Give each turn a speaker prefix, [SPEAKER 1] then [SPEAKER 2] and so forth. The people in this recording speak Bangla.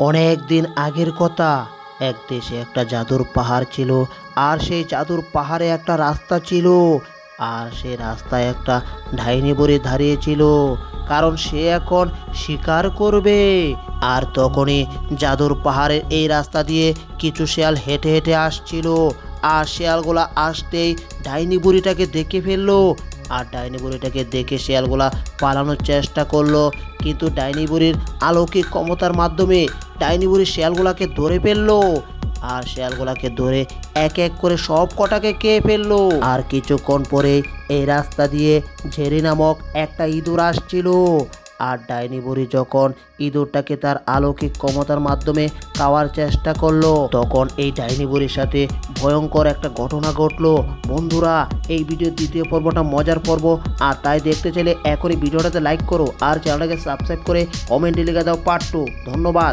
[SPEAKER 1] অনেক দিন আগের কথা। এক দেশে একটা জাদুর পাহাড় ছিল। আর সেই জাদুর পাহাড়ে একটা রাস্তা ছিল। আর সেই রাস্তায় একটা ডাইনি বুড়ি দাঁড়িয়েছিল, কারণ সে এখন শিকার করবে। আর তখনই জাদুর পাহাড়ের এই রাস্তা দিয়ে কিছু শেয়াল হেঁটে হেঁটে আসছিল। আর শেয়ালগুলা আসতেই ডাইনি বুড়িটাকে দেখে ফেললো। আর ডাইনি বুড়িটাকে দেখে শেয়ালগুলা পালানোর চেষ্টা করলো, কিন্তু ডাইনি বুড়ির অলৌকিক ক্ষমতার মাধ্যমে ডাইনি বুড়ি শেয়ালগুলাকে ধরে ফেললো। আর শেয়ালগুলাকে ধরে এক এক করে সব কটাকে খেয়ে ফেললো। আর কিছুক্ষণ পরে এই রাস্তা দিয়ে ঝেরি নামক একটা ইঁদুর আসছিল। আর ডাইনি বুড়ি যখন ইঁদুরটাকে তার অলৌকিক ক্ষমতার মাধ্যমে খাওয়ার চেষ্টা করলো, তখন এই ডাইনি বুড়ির সাথে ভয়ঙ্কর একটা ঘটনা ঘটলো। বন্ধুরা, এই ভিডিওর দ্বিতীয় পর্বটা মজার পর্ব, আর তাই দেখতে চাইলে এখনই ভিডিওটাতে লাইক করো আর চ্যানেলটাকে সাবস্ক্রাইব করে কমেন্টে লিখে দাও পার্ট 2। ধন্যবাদ।